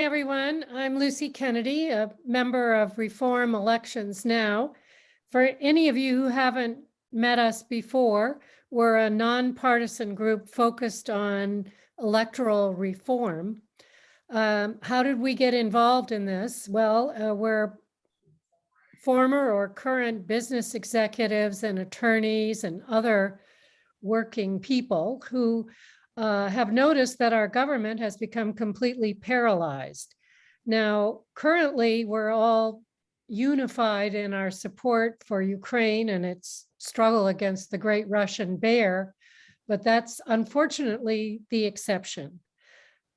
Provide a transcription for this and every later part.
Hi, everyone. I'm Lucy Kennedy, a member of Reform Elections Now. For any of you who haven't met us before, we're a nonpartisan group focused on electoral reform. How did we get involved in this? Well, we're former or current business executives and attorneys and other working people who have noticed that our government has become completely paralyzed. Now, currently, we're all unified in our support for Ukraine and its struggle against the great Russian bear, but that's unfortunately the exception.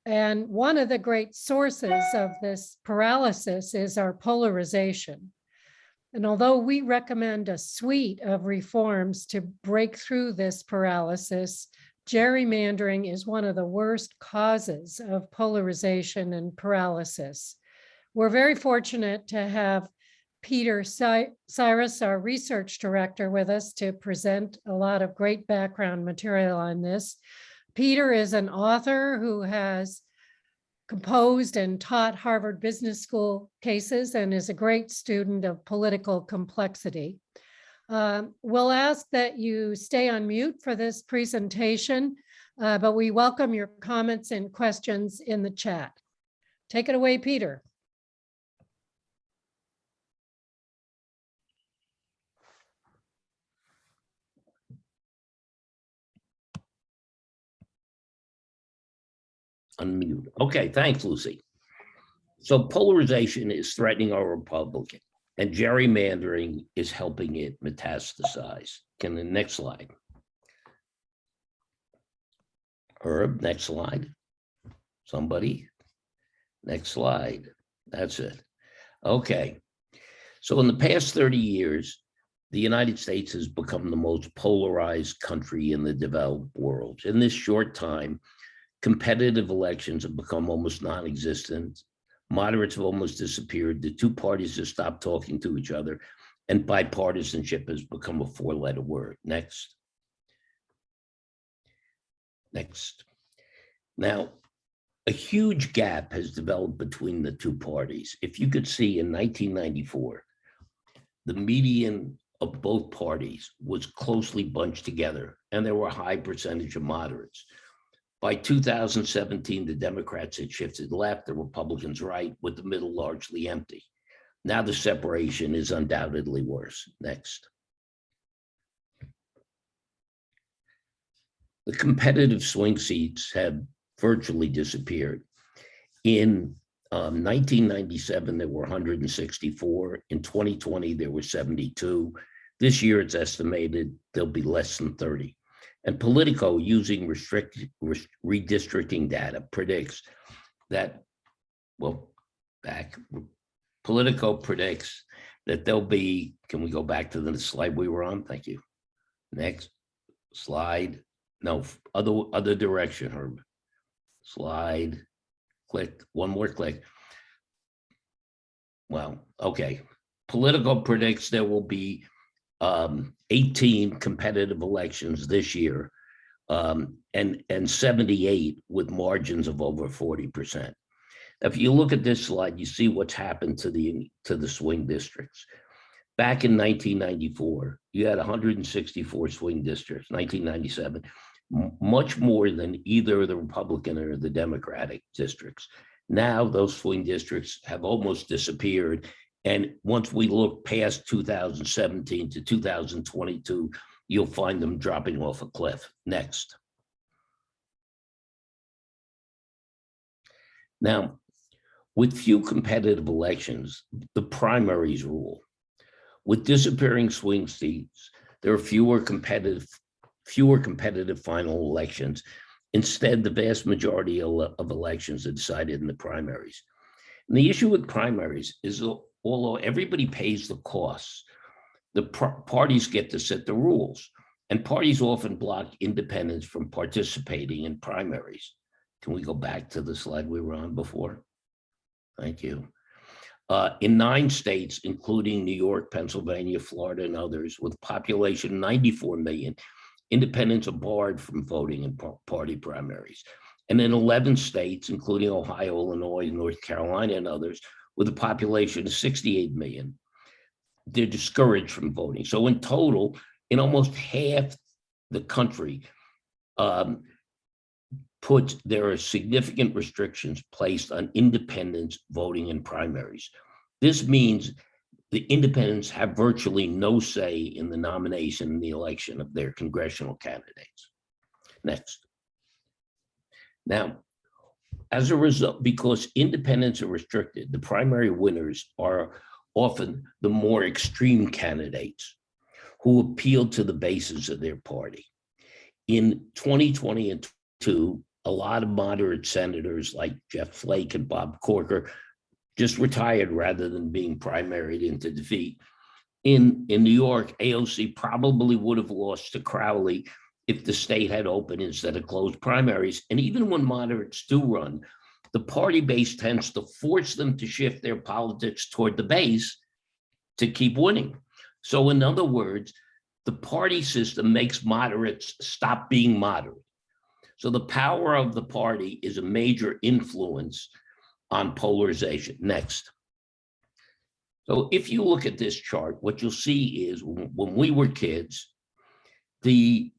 And one of the great sources of this paralysis is our polarization. And although we recommend a suite of reforms to break through this paralysis, gerrymandering is one of the worst causes of polarization and paralysis. We're very fortunate to have Peter Cyrus, our research director, with us to present a lot of great background material on this. Peter is an author who has composed and taught Harvard Business School cases and is a great student of political complexity. We'll ask that you stay on mute for this presentation, but we welcome your comments and questions in the chat. Take it away, Peter. Unmute. Okay, thanks, Lucy. So polarization is threatening our republic, and gerrymandering is helping it metastasize. Can the next slide? Herb, next slide. Somebody? Next slide. That's it. Okay. So in the past 30 years, the United States has become the most polarized country in the developed world. In this short time, competitive elections have become almost non-existent. Moderates have almost disappeared. The two parties have stopped talking to each other, and bipartisanship has become a four-letter word. Next. Next. Now, a huge gap has developed between the two parties. If you could see in 1994, the median of both parties was closely bunched together, and there were a high percentage of moderates. By 2017, the Democrats had shifted left, the Republicans right, with the middle largely empty. Now the separation is undoubtedly worse. Next. The competitive swing seats have virtually disappeared. In 1997, there were 164. In 2020, there were 72. This year, it's estimated there'll be less than 30. And Politico, using redistricting data, predicts that, Politico predicts that there'll be, can we go back to the slide we were on? Thank you. Next slide. No, other direction, Herb. Slide, click, one more click. Well, okay. Politico predicts there will be 18 competitive elections this year, and 78 with margins of over 40%. If you look at this slide, you see what's happened to the swing districts. Back in 1994, you had 164 swing districts. 1997, much more than either the Republican or the Democratic districts. Now those swing districts have almost disappeared. And once we look past 2017 to 2022, you'll find them dropping off a cliff. Next. Now, with few competitive elections, the primaries rule. With disappearing swing seats, there are fewer competitive final elections. Instead, the vast majority of elections are decided in the primaries. And the issue with primaries is, although everybody pays the costs, the parties get to set the rules, and parties often block independents from participating in primaries. Can we go back to the slide we were on before? Thank you. In 9 states, including New York, Pennsylvania, Florida, and others, with population 94 million, independents are barred from voting in party primaries. And in 11 states, including Ohio, Illinois, North Carolina, and others, with a population of 68 million, they're discouraged from voting. So in total, in almost half the country, there are significant restrictions placed on independents voting in primaries. This means the independents have virtually no say in the nomination and the election of their congressional candidates. Next. Now, as a result, because independents are restricted, the primary winners are often the more extreme candidates who appeal to the bases of their party. In 2020 and 2022, a lot of moderate senators like Jeff Flake and Bob Corker just retired rather than being primaried into defeat. In New York, AOC probably would have lost to Crowley if the state had opened instead of closed primaries. And even when moderates do run, the party base tends to force them to shift their politics toward the base to keep winning. So in other words, the party system makes moderates stop being moderate. So the power of the party is a major influence on polarization. Next. So if you look at this chart, what you'll see is when we were kids, the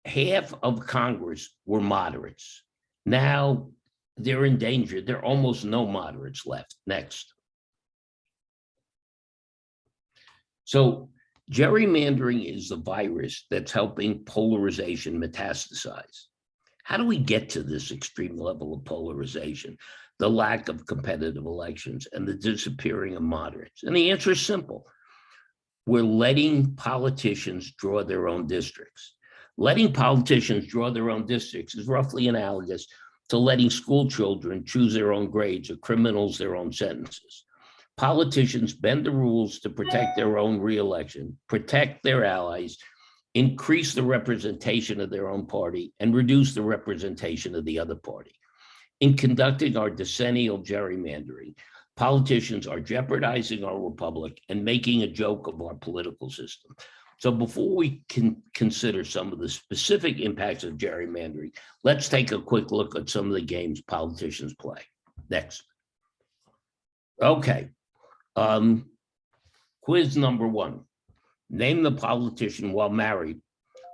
half of Congress were moderates. Now they're in danger. There are almost no moderates left. Next. So gerrymandering is the virus that's helping polarization metastasize. How do we get to this extreme level of polarization, the lack of competitive elections, and the disappearing of moderates? And the answer is simple. We're letting politicians draw their own districts. Letting politicians draw their own districts is roughly analogous to letting school children choose their own grades or criminals their own sentences. Politicians bend the rules to protect their own reelection, protect their allies, increase the representation of their own party, and reduce the representation of the other party. In conducting our decennial gerrymandering, politicians are jeopardizing our republic and making a joke of our political system. So before we can consider some of the specific impacts of gerrymandering, let's take a quick look at some of the games politicians play. Next. Okay. Quiz number 1. Name the politician while married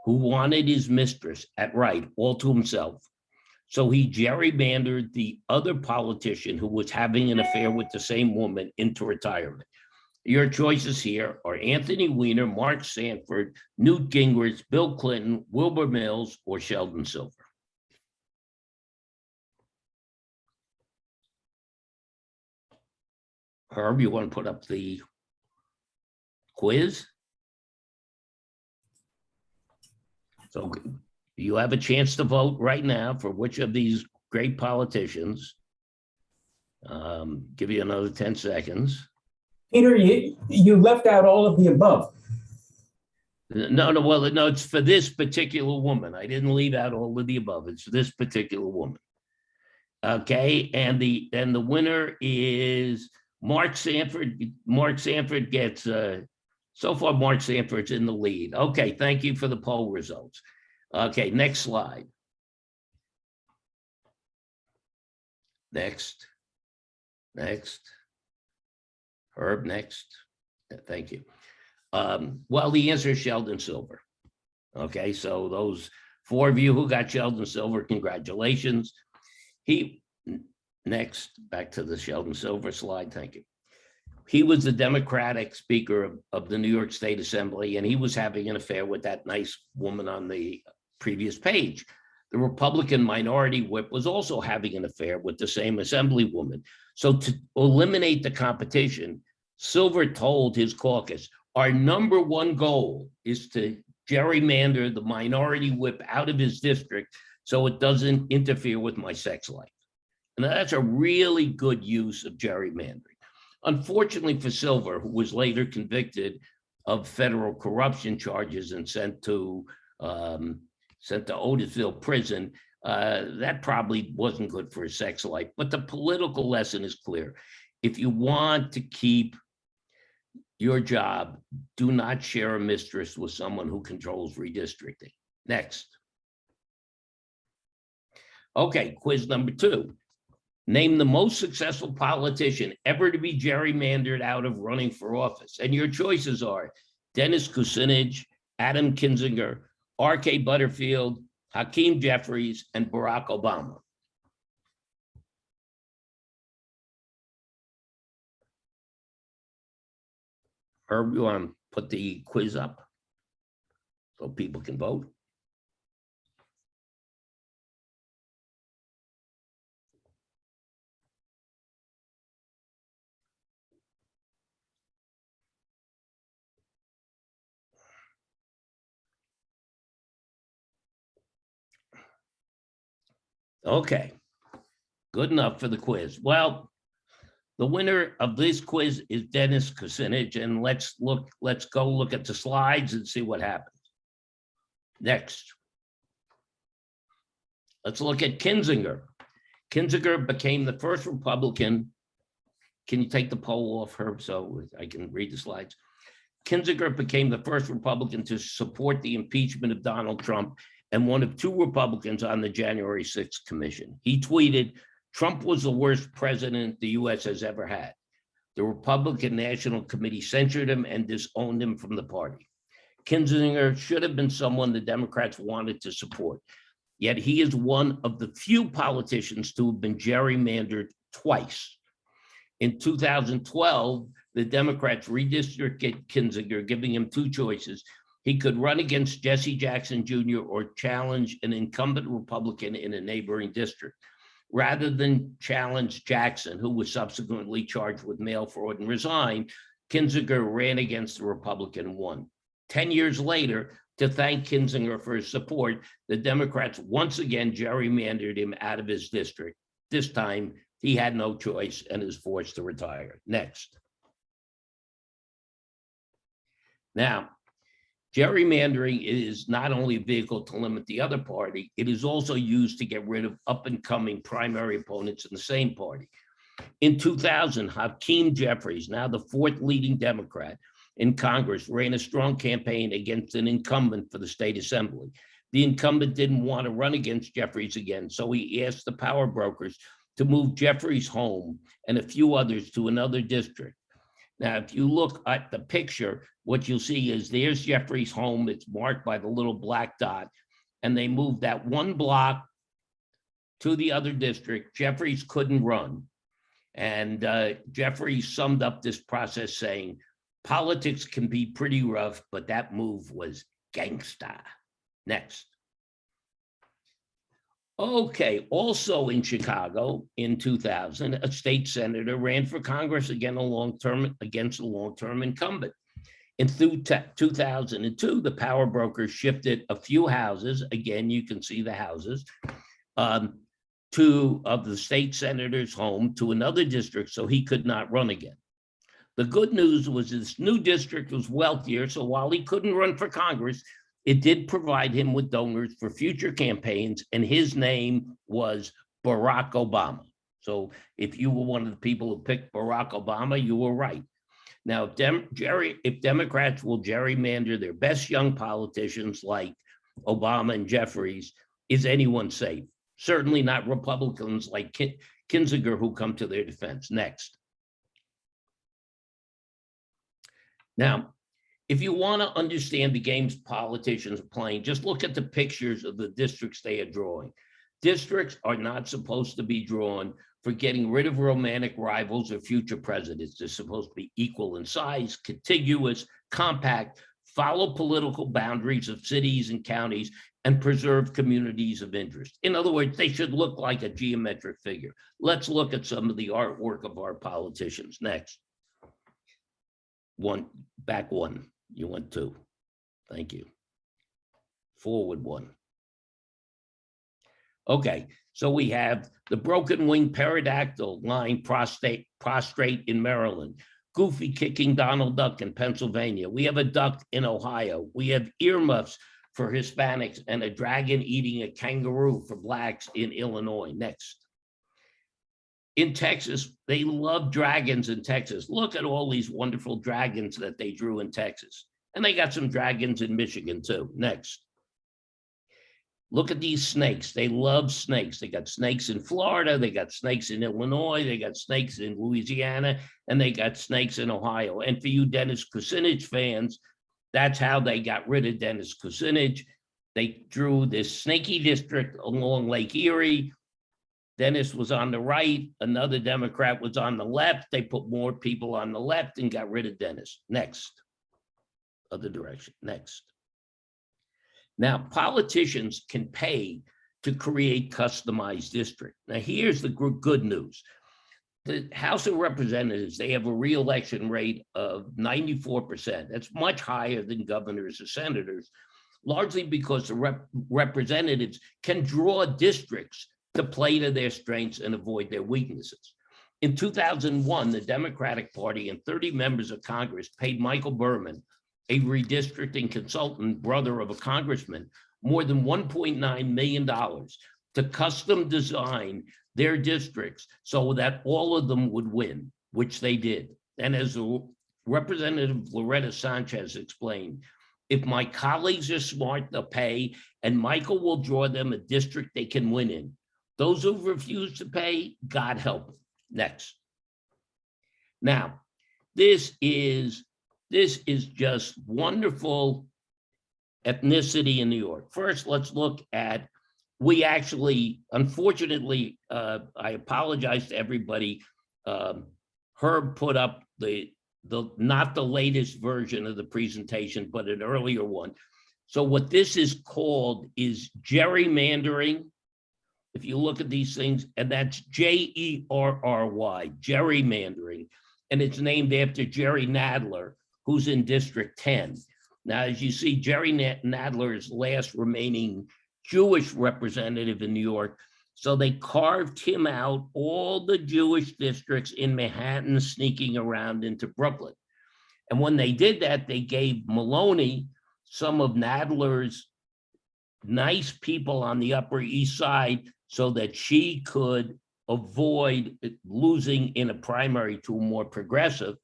who wanted his mistress at right all to himself. So he gerrymandered the other politician who was having an affair with the same woman into retirement. Your choices here are Anthony Weiner, Mark Sanford, Newt Gingrich, Bill Clinton, Wilbur Mills, or Sheldon Silver. Herb, you want to put up the quiz? So you have a chance to vote right now for which of these great politicians. Give you another 10 seconds. Peter, you left out all of the above. No, it's for this particular woman. I didn't leave out all of the above. It's for this particular woman. Okay, and the winner is Mark Sanford. Mark Sanford gets, so far Mark Sanford's in the lead. Okay, thank you for the poll results. Okay, next slide. Next. Herb, next. Thank you. Well, the answer is Sheldon Silver. Okay, so those 4 of you who got Sheldon Silver, congratulations. Next, back to the Sheldon Silver slide, thank you. He was the Democratic Speaker of the New York State Assembly, and he was having an affair with that nice woman on the previous page. The Republican minority whip was also having an affair with the same assemblywoman. So to eliminate the competition, Silver told his caucus, our number 1 goal is to gerrymander the minority whip out of his district so it doesn't interfere with my sex life. And that's a really good use of gerrymandering. Unfortunately for Silver, who was later convicted of federal corruption charges and sent to Otisville prison, that probably wasn't good for his sex life. But the political lesson is clear. If you want to keep your job, do not share a mistress with someone who controls redistricting. Next. Okay, quiz number 2. Name the most successful politician ever to be gerrymandered out of running for office. And your choices are Dennis Kucinich, Adam Kinzinger, R.K. Butterfield, Hakeem Jeffries, and Barack Obama. Herb, you want to put the quiz up so people can vote? Okay, good enough for the quiz. Well, the winner of this quiz is Dennis Kucinich, and let's go look at the slides and see what happens. Next, let's look at Kinzinger. Kinzinger became the first Republican. Can you take the poll off, Herb, so I can read the slides? Kinzinger became the first Republican to support the impeachment of Donald Trump and one of 2 Republicans on the January 6th commission. He tweeted, "Trump was the worst president the US has ever had. The Republican National Committee censured him and disowned him from the party. Kinzinger should have been someone the Democrats wanted to support. Yet he is one of the few politicians to have been gerrymandered twice. In 2012, the Democrats redistricted Kinzinger, giving him 2 choices. He could run against Jesse Jackson Jr. or challenge an incumbent Republican in a neighboring district. Rather than challenge Jackson, who was subsequently charged with mail fraud and resigned, Kinzinger ran against the Republican and won. 10 years later, to thank Kinzinger for his support, the Democrats once again gerrymandered him out of his district. This time, he had no choice and is forced to retire." Next. Now, gerrymandering is not only a vehicle to limit the other party, it is also used to get rid of up-and-coming primary opponents in the same party. In 2000, Hakeem Jeffries, now the 4th leading Democrat in Congress, ran a strong campaign against an incumbent for the state assembly. The incumbent didn't want to run against Jeffries again, so he asked the power brokers to move Jeffries' home and a few others to another district. Now, if you look at the picture, what you'll see is there's Jeffries' home. It's marked by the little black dot, and they moved that 1 block to the other district. Jeffries couldn't run. And Jeffries summed up this process saying, "Politics can be pretty rough, but that move was gangsta." Next. Okay, also in Chicago in 2000, a state senator ran for Congress against a long-term incumbent. In 2002, the power brokers shifted a few houses, again, you can see the houses, of the state senator's home to another district so he could not run again. The good news was this new district was wealthier, so while he couldn't run for Congress, it did provide him with donors for future campaigns, and his name was Barack Obama. So if you were one of the people who picked Barack Obama, you were right. Now, if Democrats will gerrymander their best young politicians like Obama and Jeffries, is anyone safe? Certainly not Republicans like Kinzinger who come to their defense. Next. Now, if you want to understand the games politicians are playing, just look at the pictures of the districts they are drawing. Districts are not supposed to be drawn for getting rid of romantic rivals or future presidents. They're supposed to be equal in size, contiguous, compact, follow political boundaries of cities and counties, and preserve communities of interest. In other words, they should look like a geometric figure. Let's look at some of the artwork of our politicians. Next. Back 1. You went 2. Thank you. Forward 1. Okay, so we have the broken wing pterodactyl lying prostrate in Maryland, Goofy kicking Donald Duck in Pennsylvania. We have a duck in Ohio. We have earmuffs for Hispanics and a dragon eating a kangaroo for Blacks in Illinois. Next. In Texas, they love dragons in Texas. Look at all these wonderful dragons that they drew in Texas. And they got some dragons in Michigan too. Next. Look at these snakes. They love snakes. They got snakes in Florida. They got snakes in Illinois. They got snakes in Louisiana. And they got snakes in Ohio. And for you Dennis Kucinich fans, that's how they got rid of Dennis Kucinich. They drew this snaky district along Lake Erie. Dennis was on the right. Another Democrat was on the left. They put more people on the left and got rid of Dennis. Next. Other direction. Next. Now, politicians can pay to create customized districts. Now, here's the good news. The House of Representatives, they have a re-election rate of 94%. That's much higher than governors or senators, largely because the representatives can draw districts to play to their strengths and avoid their weaknesses. In 2001, the Democratic Party and 30 members of Congress paid Michael Berman, a redistricting consultant, brother of a congressman, more than $1.9 million to custom design their districts so that all of them would win, which they did. And as Representative Loretta Sanchez explained, if my colleagues are smart, they'll pay, and Michael will draw them a district they can win in. Those who refuse to pay, God help them. Next. Now, this is just wonderful ethnicity in New York. First, let's look at, we actually, unfortunately, I apologize to everybody. Herb put up not the latest version of the presentation, but an earlier one. So what this is called is gerrymandering. If you look at these things, and that's Jerry, gerrymandering, and it's named after Jerry Nadler, who's in District 10. Now, as you see, Jerry Nadler is the last remaining Jewish representative in New York. So they carved him out, all the Jewish districts in Manhattan, sneaking around into Brooklyn. And when they did that, they gave Maloney some of Nadler's nice people on the Upper East Side so that she could avoid losing in a primary to a more progressive.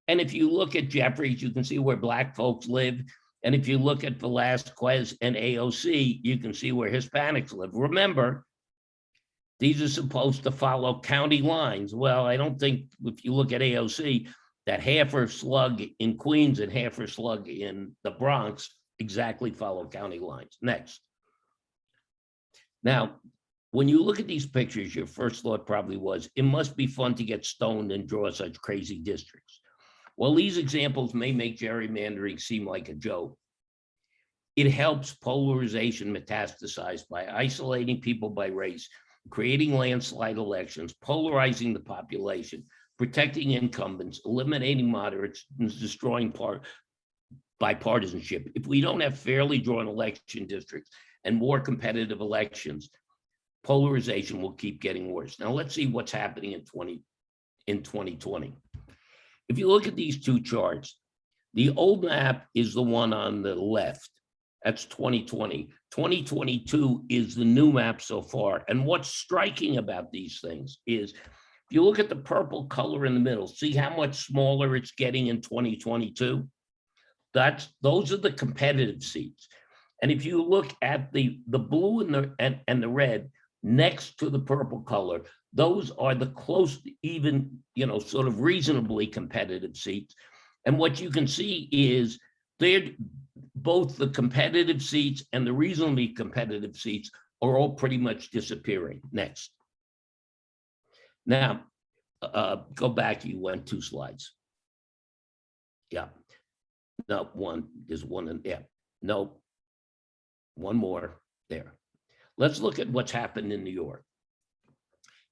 And if you look at Jeffries, you can see where Black folks live. And if you look at Velazquez and AOC, you can see where Hispanics live. Remember, these are supposed to follow county lines. Well, I don't think, if you look at AOC, that half her slug in Queens and half her slug in the Bronx exactly follow county lines. Next. Now, when you look at these pictures, your first thought probably was, it must be fun to get stoned and draw such crazy districts. Well, these examples may make gerrymandering seem like a joke. It helps polarization metastasize by isolating people by race, creating landslide elections, polarizing the population, protecting incumbents, eliminating moderates, and destroying bipartisanship. If we don't have fairly drawn election districts and more competitive elections, polarization will keep getting worse. Now let's see what's happening in 2020. If you look at these two charts, the old map is the one on the left. That's 2020. 2022 is the new map so far. And what's striking about these things is, if you look at the purple color in the middle, see how much smaller it's getting in 2022? Those are the competitive seats. And if you look at the blue and the red next to the purple color, those are the close, even, sort of reasonably competitive seats. And what you can see is both the competitive seats and the reasonably competitive seats are all pretty much disappearing. Next. Now, go back, you went 2 slides. Yeah. No, one, there's one, yeah. No, one more there. Let's look at what's happened in New York.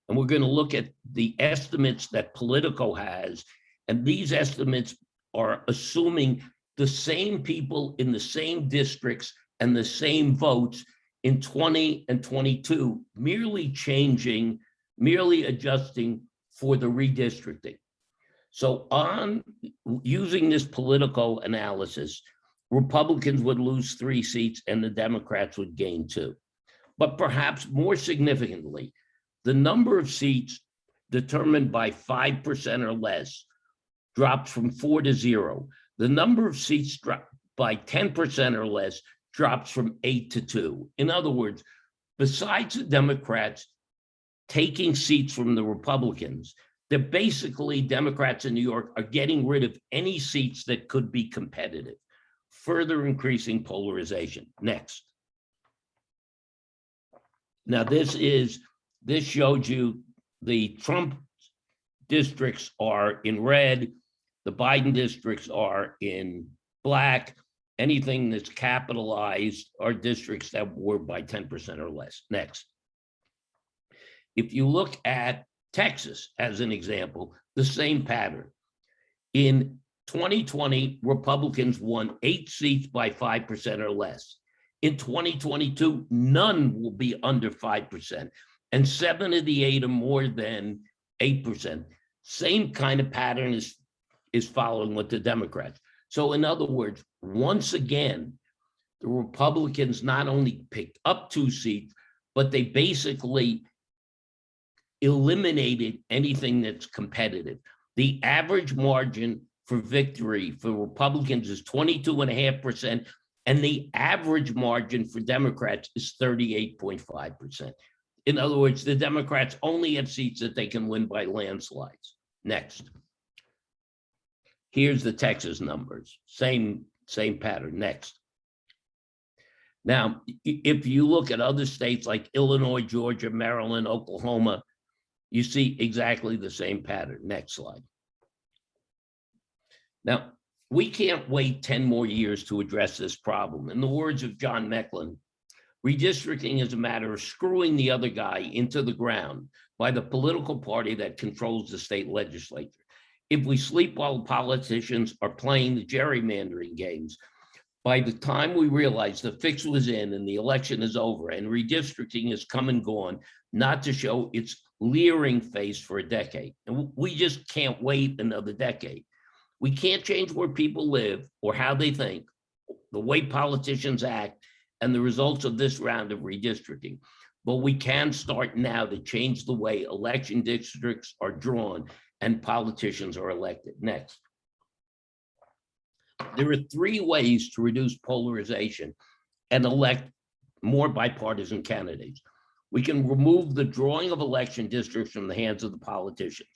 And we're going to look at the estimates that Politico has. And these estimates are assuming the same people in the same districts and the same votes in 20 and 22, merely adjusting for the redistricting. So on using this Politico analysis, Republicans would lose 3 seats and the Democrats would gain 2. But perhaps more significantly, the number of seats determined by 5% or less drops from 4 to 0. The number of seats dropped by 10% or less drops from 8 to 2. In other words, besides the Democrats taking seats from the Republicans, they're basically, Democrats in New York are getting rid of any seats that could be competitive, further increasing polarization. Next. Now, this showed you the Trump districts are in red, the Biden districts are in black. Anything that's capitalized are districts that were by 10% or less. Next. If you look at Texas as an example, the same pattern. In 2020, Republicans won 8 seats by 5% or less. In 2022, none will be under 5%, and 7 of the 8 are more than 8%. Same kind of pattern is following with the Democrats. So in other words, once again, the Republicans not only picked up 2 seats, but they basically eliminated anything that's competitive. The average margin for victory for Republicans is 22.5%, and the average margin for Democrats is 38.5%. In other words, the Democrats only have seats that they can win by landslides. Next. Here's the Texas numbers. Same pattern. Next. Now, if you look at other states like Illinois, Georgia, Maryland, Oklahoma, you see exactly the same pattern. Next slide. Now, we can't wait 10 more years to address this problem. In the words of John Mecklin, redistricting is a matter of screwing the other guy into the ground by the political party that controls the state legislature. If we sleep while the politicians are playing the gerrymandering games, by the time we realize the fix was in and the election is over and redistricting is come and gone, not to show its leering face for a decade. And we just can't wait another decade. We can't change where people live or how they think, the way politicians act, and the results of this round of redistricting. But we can start now to change the way election districts are drawn and politicians are elected. Next. There are 3 ways to reduce polarization and elect more bipartisan candidates. We can remove the drawing of election districts from the hands of the politicians.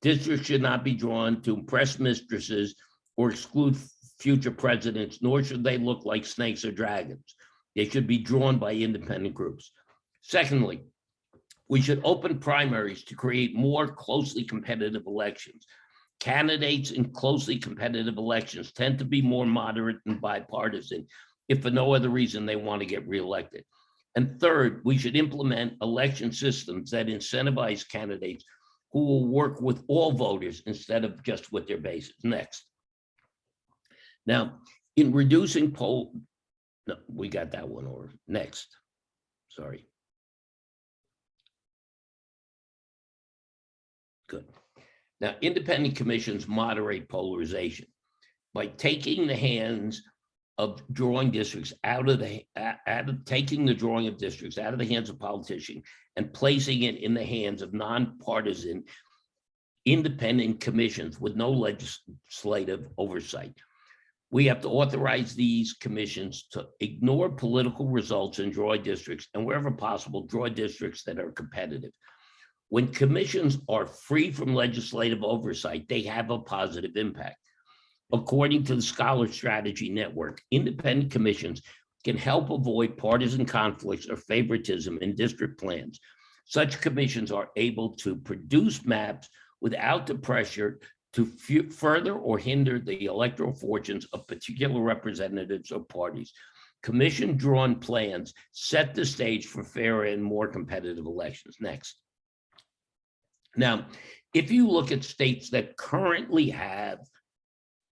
Districts should not be drawn to impress mistresses or exclude future presidents, nor should they look like snakes or dragons. They should be drawn by independent groups. Secondly, we should open primaries to create more closely competitive elections. Candidates in closely competitive elections tend to be more moderate and bipartisan, if for no other reason they want to get reelected. And third, we should implement election systems that incentivize candidates who will work with all voters instead of just with their bases. Next. Now, in reducing no, we got that one over. Next. Sorry. Good. Now, independent commissions moderate polarization by taking the hands of drawing districts taking the drawing of districts out of the hands of politicians and placing it in the hands of nonpartisan independent commissions with no legislative oversight. We have to authorize these commissions to ignore political results and draw districts, and wherever possible, draw districts that are competitive. When commissions are free from legislative oversight, they have a positive impact. According to the Scholar Strategy Network, independent commissions can help avoid partisan conflicts or favoritism in district plans. Such commissions are able to produce maps without the pressure to further or hinder the electoral fortunes of particular representatives or parties. Commission-drawn plans set the stage for fairer and more competitive elections. Next. Now, if you look at states that currently have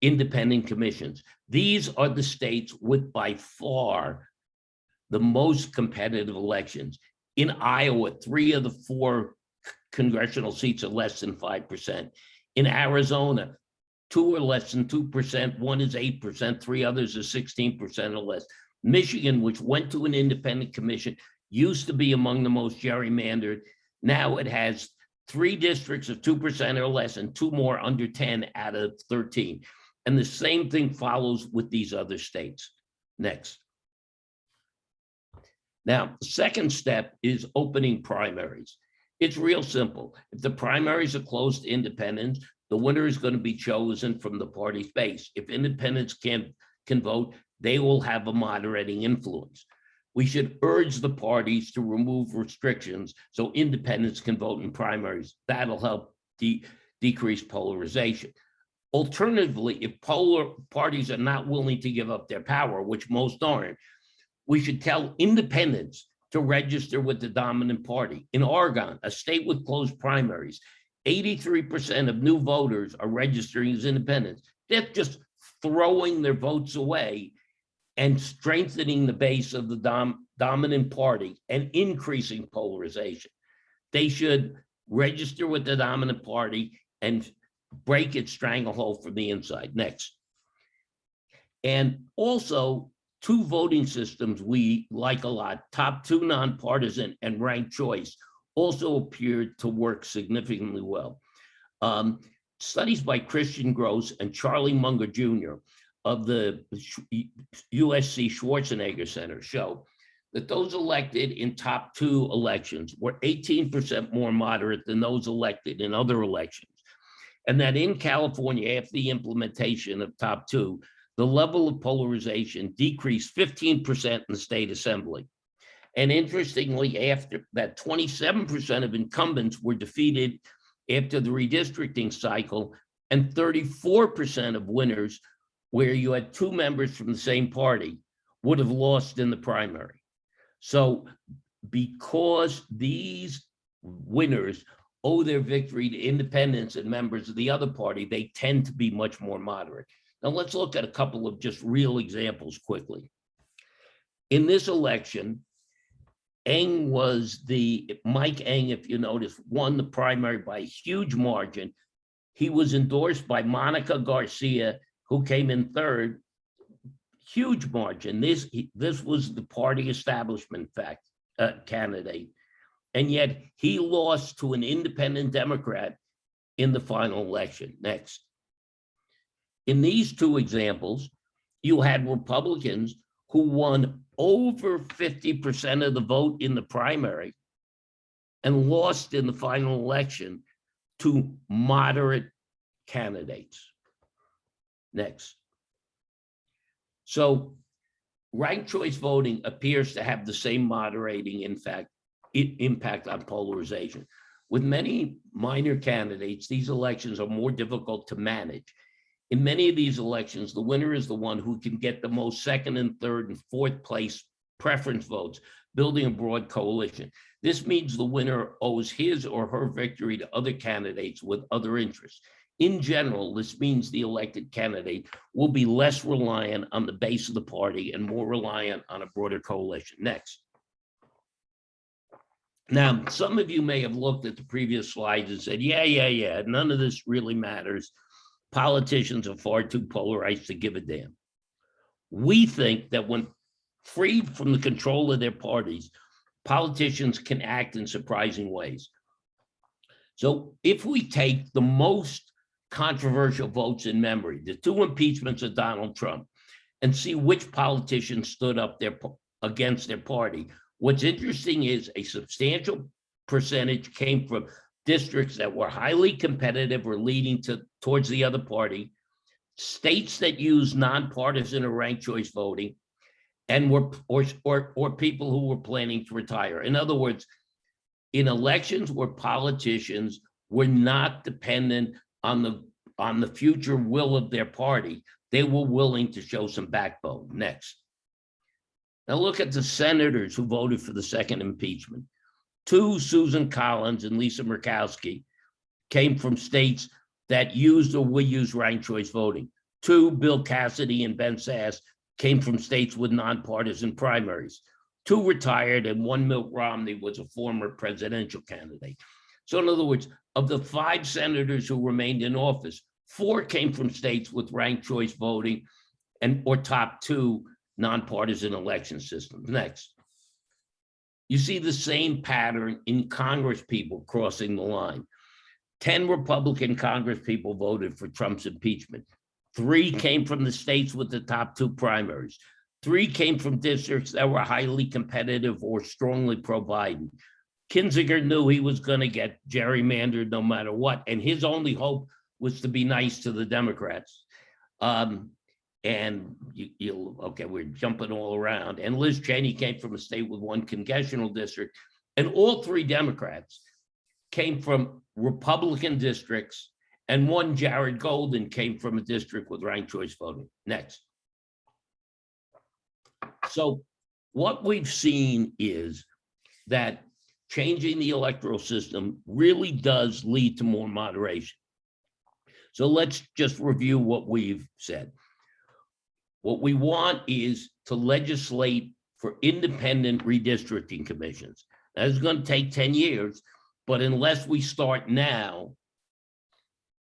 independent commissions, these are the states with by far the most competitive elections. In Iowa, 3 of the 4 congressional seats are less than 5%. In Arizona, 2 are less than 2%, 1 is 8%, 3 others are 16% or less. Michigan, which went to an independent commission, used to be among the most gerrymandered. Now it has 3 districts of 2% or less and 2 more under 10 out of 13. And the same thing follows with these other states. Next. Now, the second step is opening primaries. It's real simple. If the primaries are closed to independents, the winner is going to be chosen from the party's base. If independents can vote, they will have a moderating influence. We should urge the parties to remove restrictions so independents can vote in primaries. That'll help decrease polarization. Alternatively, if parties are not willing to give up their power, which most aren't, we should tell independents to register with the dominant party. In Oregon, a state with closed primaries, 83% of new voters are registering as independents. They're just throwing their votes away and strengthening the base of the dominant party and increasing polarization. They should register with the dominant party and break its stranglehold from the inside. Next. And also, two voting systems we like a lot, top two nonpartisan and ranked choice, also appeared to work significantly well. Studies by Christian Gross and Charlie Munger Jr. of the USC Schwarzenegger Center show that those elected in top two elections were 18% more moderate than those elected in other elections. And that in California, after the implementation of top two, the level of polarization decreased 15% in the state assembly. And interestingly, after that, 27% of incumbents were defeated after the redistricting cycle, and 34% of winners, where you had two members from the same party, would have lost in the primary. So because these winners owe their victory to independents and members of the other party, they tend to be much more moderate. Now let's look at a couple of just real examples quickly. In this election, Mike Eng, if you notice, won the primary by a huge margin. He was endorsed by Monica Garcia, who came in third, huge margin. This was the party establishment candidate. And yet he lost to an independent Democrat in the final election. Next. In these two examples, you had Republicans who won over 50% of the vote in the primary and lost in the final election to moderate candidates. Next. So ranked choice voting appears to have the same moderating impact on polarization. With many minor candidates, these elections are more difficult to manage. In many of these elections, the winner is the one who can get the most second and third and fourth place preference votes, building a broad coalition. This means the winner owes his or her victory to other candidates with other interests. In general, this means the elected candidate will be less reliant on the base of the party and more reliant on a broader coalition. Next. Now, some of you may have looked at the previous slides and said, yeah, none of this really matters. Politicians are far too polarized to give a damn. We think that when freed from the control of their parties, politicians can act in surprising ways. So if we take the most controversial votes in memory, the two impeachments of Donald Trump, and see which politicians stood up against their party, what's interesting is a substantial percentage came from districts that were highly competitive or leading towards the other party, states that use nonpartisan or ranked choice voting, and or people who were planning to retire. In other words, in elections where politicians were not dependent on the future will of their party, they were willing to show some backbone. Next. Now look at the senators who voted for the second impeachment. Two, Susan Collins and Lisa Murkowski, came from states that used or would use ranked choice voting. Two, Bill Cassidy and Ben Sasse, came from states with nonpartisan primaries. Two retired, and one, Mitt Romney, was a former presidential candidate. So in other words, of the 5 senators who remained in office, 4 came from states with ranked choice voting or top 2 nonpartisan election systems. Next. You see the same pattern in Congress people crossing the line. 10 Republican Congress people voted for Trump's impeachment. 3 came from the states with the top 2 primaries. 3 came from districts that were highly competitive or strongly pro-Biden. Kinzinger knew he was going to get gerrymandered no matter what, and his only hope was to be nice to the Democrats. And okay, we're jumping all around. And Liz Cheney came from a state with 1 congressional district, and all 3 Democrats came from Republican districts, and 1 Jared Golden came from a district with ranked choice voting. Next. So what we've seen is that changing the electoral system really does lead to more moderation. So let's just review what we've said. What we want is to legislate for independent redistricting commissions. That is going to take 10 years, but unless we start now,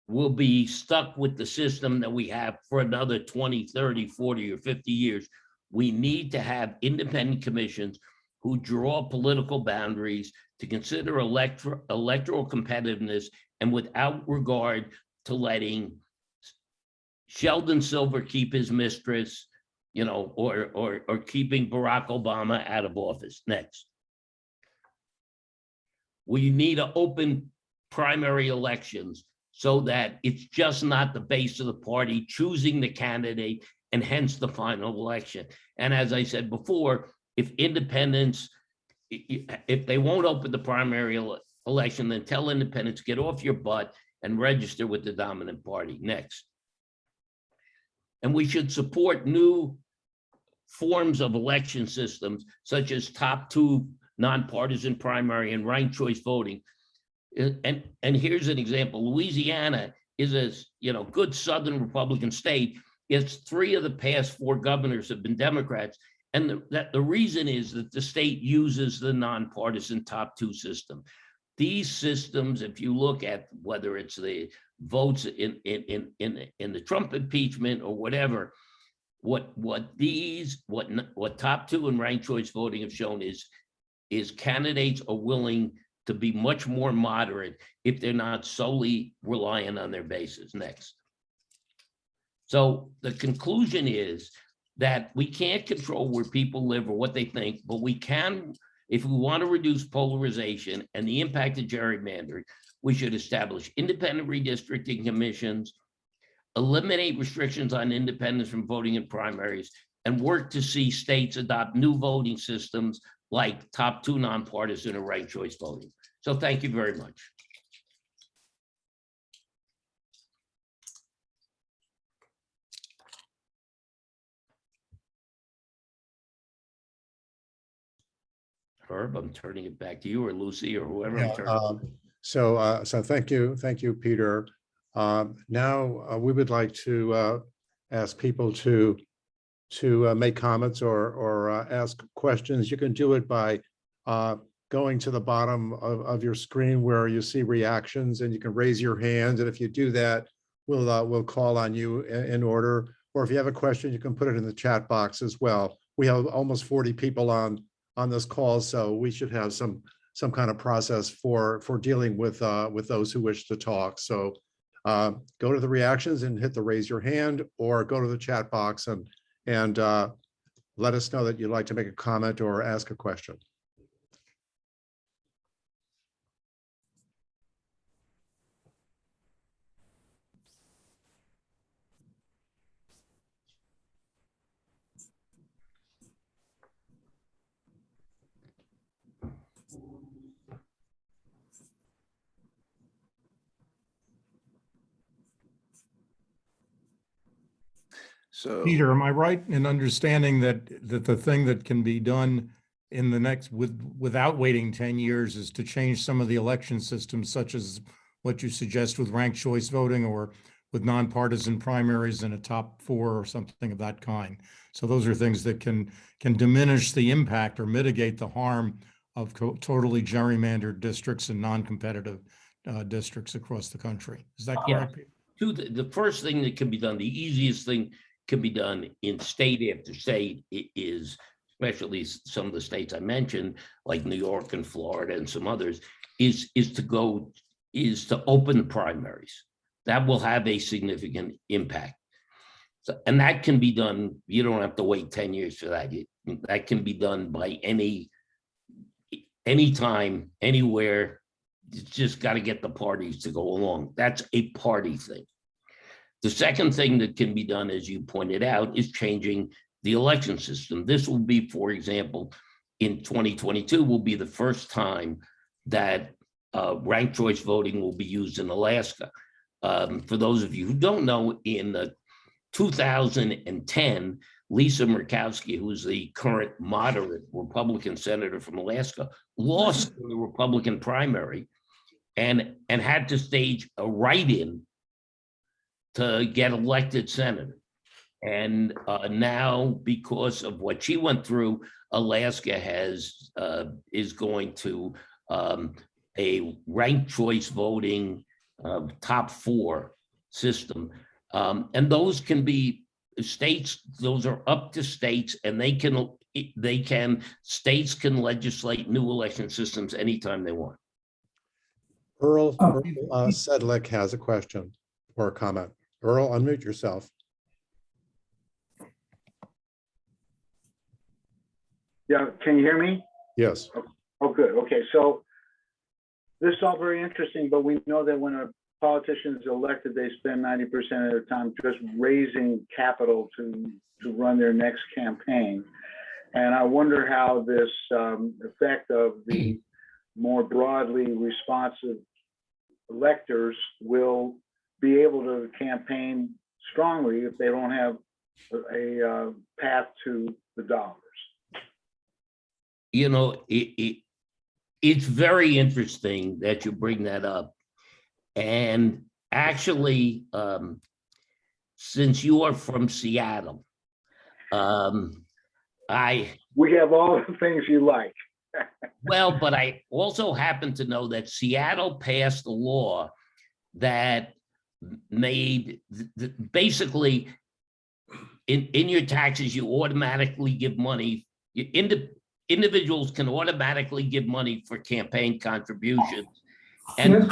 we'll be stuck with the system that we have for another 20, 30, 40, or 50 years. We need to have independent commissions who draw political boundaries to consider electoral competitiveness, and without regard to letting Sheldon Silver keep his mistress, or keeping Barack Obama out of office. Next. We need to open primary elections so that it's just not the base of the party choosing the candidate and hence the final election. And as I said before, if independents, if they won't open the primary election, then tell independents, get off your butt and register with the dominant party. Next. And we should support new forms of election systems, such as top 2 nonpartisan primary and ranked choice voting. And here's an example. Louisiana is a good Southern Republican state. It's 3 of the past 4 governors have been Democrats. And the reason is that the state uses the nonpartisan top 2 system. These systems, if you look at whether it's the votes in the Trump impeachment or whatever, what top 2 and ranked choice voting have shown is candidates are willing to be much more moderate if they're not solely reliant on their bases. Next. So the conclusion is that we can't control where people live or what they think, but we can, if we want to reduce polarization and the impact of gerrymandering, we should establish independent redistricting commissions, eliminate restrictions on independents from voting in primaries, and work to see states adopt new voting systems like top 2 nonpartisan or ranked choice voting. So thank you very much. Herb, I'm turning it back to you, or Lucy, or whoever. Yeah, so thank you, Peter. Now we would like to ask people to make comments or ask questions. You can do it by going to the bottom of your screen where you see reactions, and you can raise your hand. And if you do that, we'll call on you in order. Or if you have a question, you can put it in the chat box as well. We have almost 40 people on this call, so we should have some kind of process for dealing with those who wish to talk. So go to the reactions and hit the raise your hand, or go to the chat box and let us know that you'd like to make a comment or ask a question. So, Peter, am I right in understanding that the thing that can be done in the next without waiting 10 years is to change some of the election systems, such as what you suggest with ranked choice voting or with nonpartisan primaries in a top 4 or something of that kind? So those are things that can diminish the impact or mitigate the harm of totally gerrymandered districts and non-competitive districts across the country. Is that correct? Yeah. The first thing that can be done, the easiest thing can be done in state after state, is, especially some of the states I mentioned, like New York and Florida and some others, is to open primaries. That will have a significant impact. So, and that can be done. You don't have to wait 10 years for that. That can be done by anytime, anywhere. You just got to get the parties to go along. That's a party thing. The second thing that can be done, as you pointed out, is changing the election system. This will be, for example, in 2022 will be the first time that ranked choice voting will be used in Alaska. For those of you who don't know, in 2010, Lisa Murkowski, who's the current moderate Republican senator from Alaska, lost in the Republican primary and had to stage a write-in to get elected senator. And now, because of what she went through, Alaska is going to a ranked choice voting top 4 system. And those can be states, those are up to states, and states can legislate new election systems anytime they want. Earl Sedlick has a question or a comment. Earl, unmute yourself. Yeah, can you hear me? Yes. Oh, good. Okay, so this is all very interesting, but we know that when a politician is elected, they spend 90% of their time just raising capital to run their next campaign. And I wonder how this effect of the more broadly responsive electors will be able to campaign strongly if they don't have a path to the dollars. You know, it's very interesting that you bring that up. And actually, since you are from Seattle, we have all the things you like. Well, but I also happen to know that Seattle passed a law that made basically in your taxes, you automatically give money. Individuals can automatically give money for campaign contributions. And,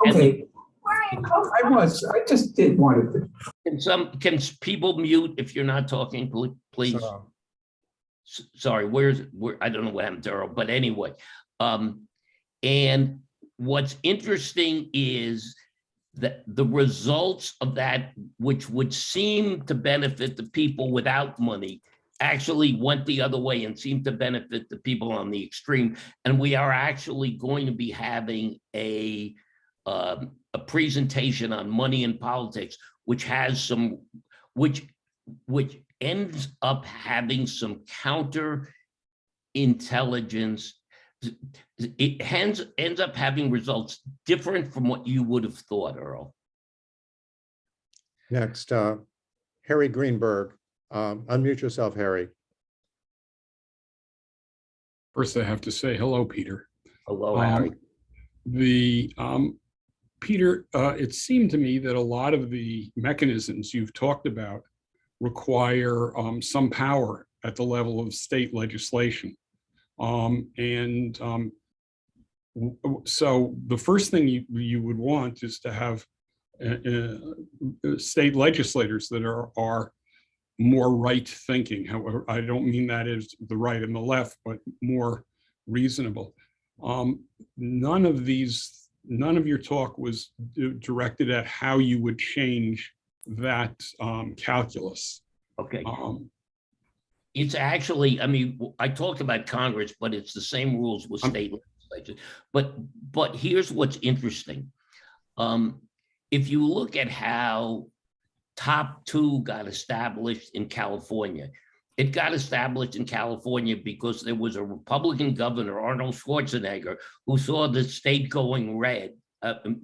okay. I just did want to. Can people mute if you're not talking, please? Sorry, I don't know what happened to Earl, but anyway. And what's interesting is that the results of that, which would seem to benefit the people without money, actually went the other way and seemed to benefit the people on the extreme. And we are actually going to be having a presentation on money in politics, which has some, which ends up having some counter intelligence. It ends up having results different from what you would have thought, Earl. Next, Harry Greenberg. Unmute yourself, Harry. First, I have to say hello, Peter. Hello, Harry. Peter, it seemed to me that a lot of the mechanisms you've talked about require some power at the level of state legislation. So the first thing you would want is to have state legislators that are more right thinking. However, I don't mean that as the right and the left, but more reasonable. None of your talk was directed at how you would change that calculus. Okay. It's actually, I mean, I talked about Congress, but it's the same rules with state legislatures. But here's what's interesting. If you look at how top 2 got established in California, it got established in California because there was a Republican governor, Arnold Schwarzenegger, who saw the state going red,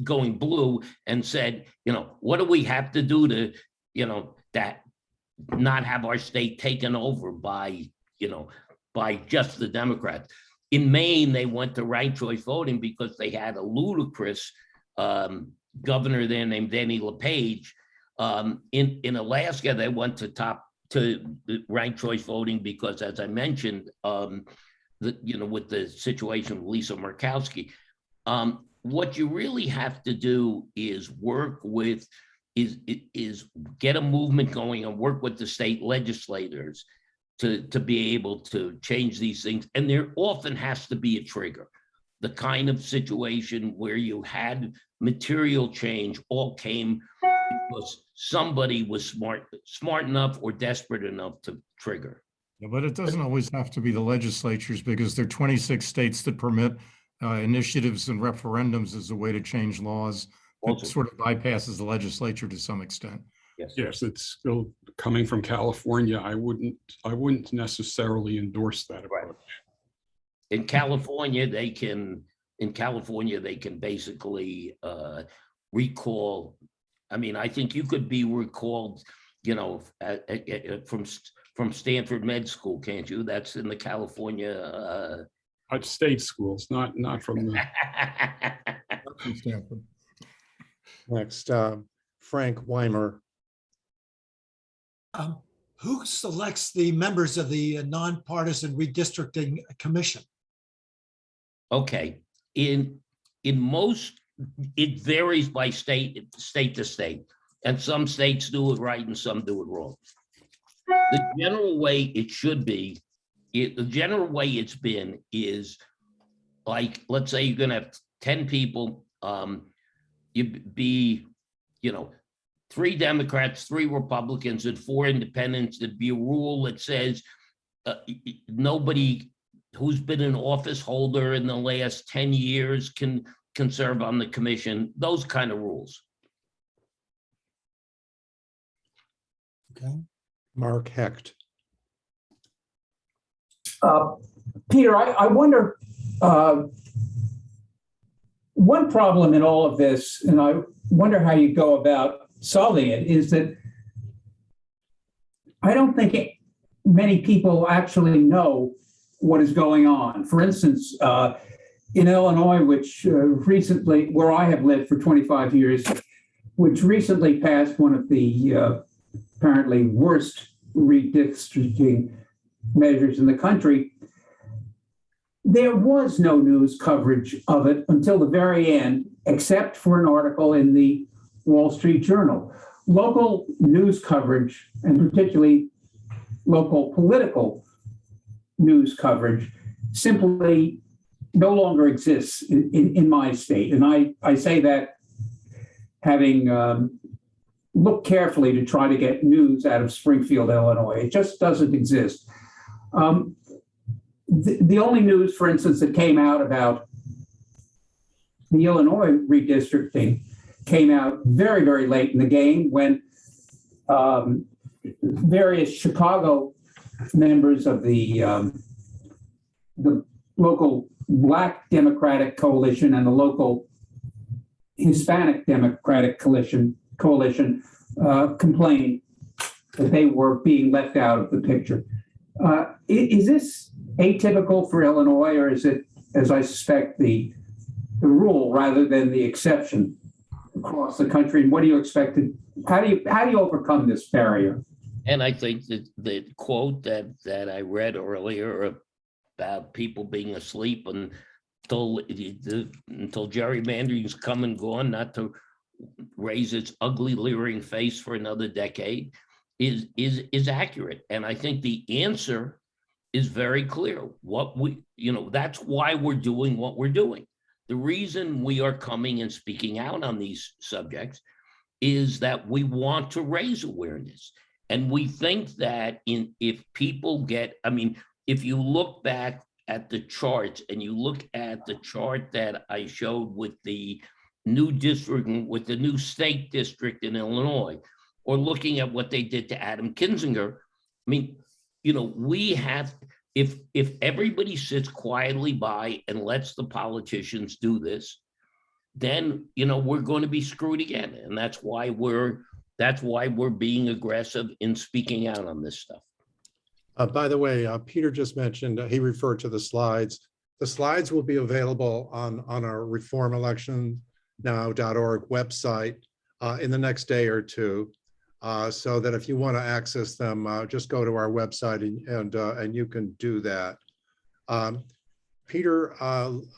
going blue, and said, you know, what do we have to do to, you know, that not have our state taken over by, you know, by just the Democrats. In Maine, they went to ranked choice voting because they had a ludicrous governor there named Danny LePage. In Alaska, they went to ranked choice voting because, as I mentioned, with the situation with Lisa Murkowski, what you really have to do is work with is get a movement going and work with the state legislators to be able to change these things. And there often has to be a trigger. The kind of situation where you had material change all came because somebody was smart enough or desperate enough to trigger. Yeah, but it doesn't always have to be the legislatures, because there are 26 states that permit initiatives and referendums as a way to change laws. It sort of bypasses the legislature to some extent. Yes, it's still coming from California. I wouldn't necessarily endorse that approach. In California, they can basically recall. I mean, I think you could be recalled, you know, from Stanford Med School, can't you? That's in the California. At state schools, not from the. From Stanford. Next, Frank Weimer. Who selects the members of the nonpartisan redistricting commission? Okay, in most, it varies by state to state, and some states do it right and some do it wrong. The general way it should be, the general way it's been is, like, let's say you're gonna have 10 people, you'd be, you know, 3 Democrats, 3 Republicans, and 4 independents. There'd be a rule that says nobody who's been an office holder in the last 10 years can serve on the commission, those kind of rules. Okay. Mark Hecht. Peter, I wonder, one problem in all of this, and I wonder how you go about solving it, is that I don't think many people actually know what is going on. For instance, in Illinois, which recently, where I have lived for 25 years, which recently passed one of the apparently worst redistricting measures in the country, there was no news coverage of it until the very end, except for an article in the Wall Street Journal. Local news coverage, and particularly local political news coverage, simply no longer exists in my state. And I say that having looked carefully to try to get news out of Springfield, Illinois. It just doesn't exist. The only news, for instance, that came out about the Illinois redistricting came out very, very late in the game, when various Chicago members of the local Black Democratic Coalition and the local Hispanic Democratic Coalition complained that they were being left out of the picture. Is this atypical for Illinois, or is it, as I suspect, the rule rather than the exception across the country? And what do you expect to, how do you overcome this barrier? And I think that the quote that I read earlier about people being asleep until gerrymandering's come and gone, not to raise its ugly, leering face for another decade, is accurate. And I think the answer is very clear. That's why we're doing what we're doing. The reason we are coming and speaking out on these subjects is that we want to raise awareness. And we think that if you look back at the charts and you look at the chart that I showed with the new district, with the new state district in Illinois, or looking at what they did to Adam Kinzinger, we have, if everybody sits quietly by and lets the politicians do this, then, we're going to be screwed again. And that's why we're being aggressive in speaking out on this stuff. By the way, Peter just mentioned, he referred to the slides. The slides will be available on our reformelectionnow.org website in the next day or two, so that if you want to access them, just go to our website and you can do that. Peter,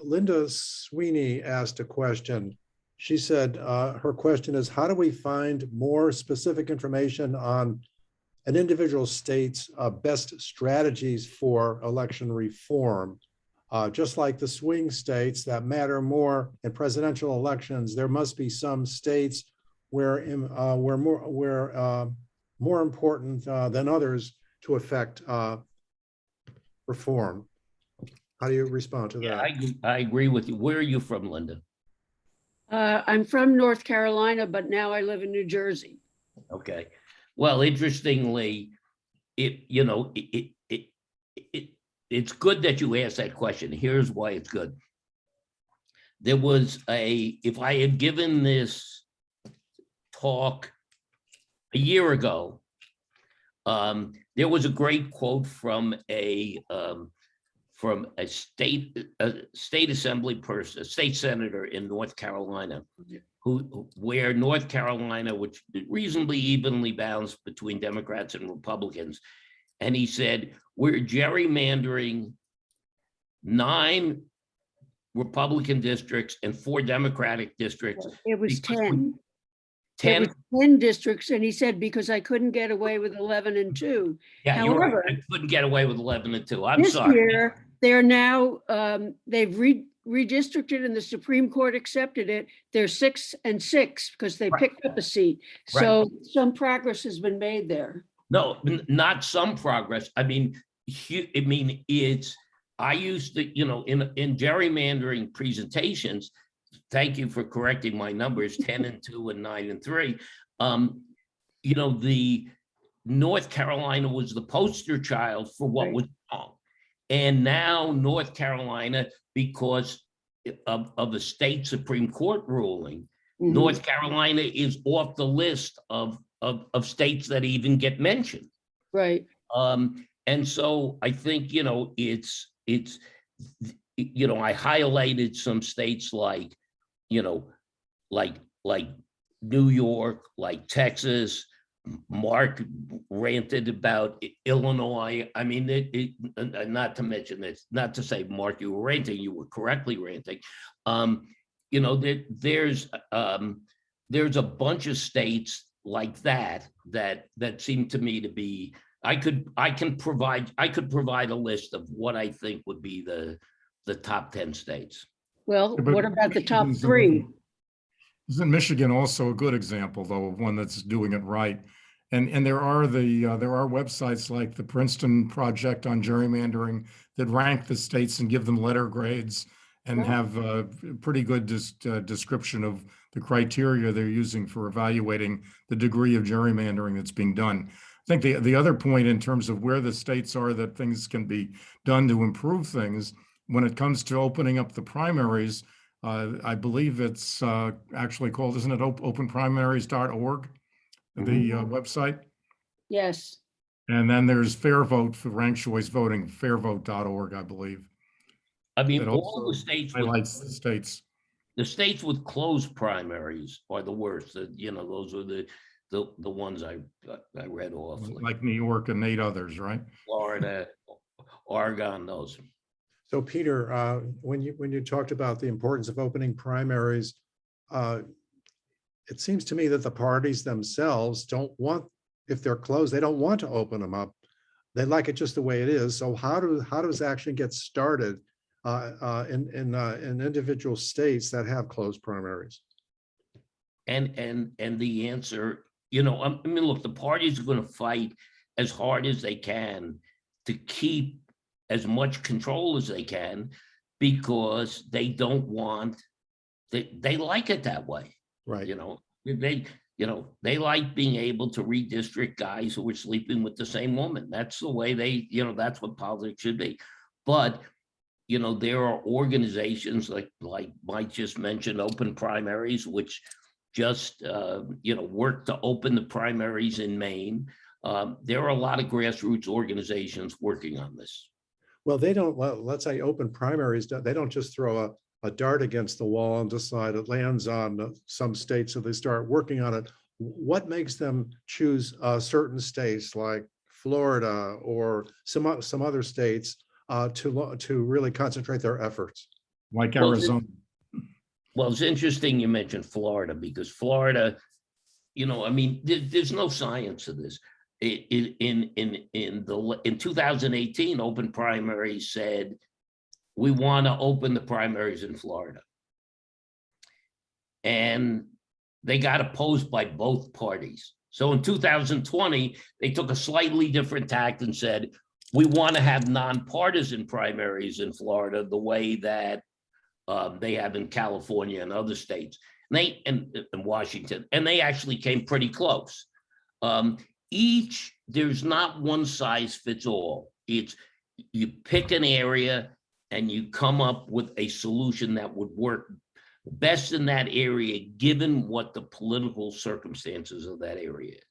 Linda Sweeney asked a question. She said her question is, how do we find more specific information on an individual state's best strategies for election reform? Just like the swing states that matter more in presidential elections, there must be some states where more important than others to affect reform. How do you respond to that? I agree with you. Where are you from, Linda? I'm from North Carolina, but now I live in New Jersey. Okay. Well, interestingly, it's good that you asked that question. Here's why it's good. There was if I had given this talk a year ago, there was a great quote from a state assembly person, a state senator in North Carolina, where North Carolina, which reasonably evenly balanced between Democrats and Republicans, and he said, we're gerrymandering 9 Republican districts and 4 Democratic districts. It was 10. 10. It was 10 districts, and he said, because I couldn't get away with 11 and 2. Yeah, you're However, right. I couldn't get away with 11 and 2. I'm this sorry. year, they're now, they've redistricted and the Supreme Court accepted it. They're 6 and 6 because they picked up a seat. So some progress has been made there. No, not some progress. I mean, I used to, in gerrymandering presentations, thank you for correcting my numbers, 10 and 2 and 9 and 3. The North Carolina was the poster child for what was wrong. And now North Carolina, because of a state Supreme Court ruling, North Carolina is off the list of states that even get mentioned. Right. And so I think, I highlighted some states like New York, like Texas. Mark ranted about Illinois. I mean, not to mention this, not to say, Mark, you were ranting, you were correctly ranting. There's a bunch of states like that seem to me to be, I could provide a list of what I think would be the top 10 states. Well, But what about the top Michigan's 3? Isn't Michigan also a good example, though, of one that's doing it right? And there are websites like the Princeton Project on Gerrymandering that rank the states and give them letter grades and have a pretty good description of the criteria they're using for evaluating the degree of gerrymandering that's being done. I think the other point in terms of where the states are that things can be done to improve things, when it comes to opening up the primaries, I believe it's actually called, isn't it openprimaries.org, the website? Yes. And then there's Fair Vote for ranked choice voting, fairvote.org, I believe. I mean, all the states highlights the states. The states with closed primaries are the worst. Those are the ones I read off. Like New York and 8 others, right? Florida, Oregon, those. So Peter, when you talked about the importance of opening primaries, it seems to me that the parties themselves don't want, if they're closed, they don't want to open them up. They like it just the way it is. So how does action get started in individual states that have closed primaries? And the answer, look, the parties are going to fight as hard as they can to keep as much control as they can, because they don't want, they like it that way. Right. They like being able to redistrict guys who are sleeping with the same woman. That's the way that's what politics should be. But, there are organizations like Mike just mentioned, Open Primaries, which just, work to open the primaries in Maine. There are a lot of grassroots organizations working on this. Well, they don't, let's say Open Primaries, they don't just throw a dart against the wall and decide it lands on some states, so they start working on it. What makes them choose certain states like Florida or some other states to really concentrate their efforts? Like Arizona. Well, it's interesting you mentioned Florida, because Florida, I mean, there's no science to this. In 2018, open primaries said, we want to open the primaries in Florida. And they got opposed by both parties. So in 2020, they took a slightly different tact and said, we want to have nonpartisan primaries in Florida the way that they have in California and other states, and Washington, and they actually came pretty close. There's not one size fits all. It's, you pick an area and you come up with a solution that would work best in that area, given what the political circumstances of that area is.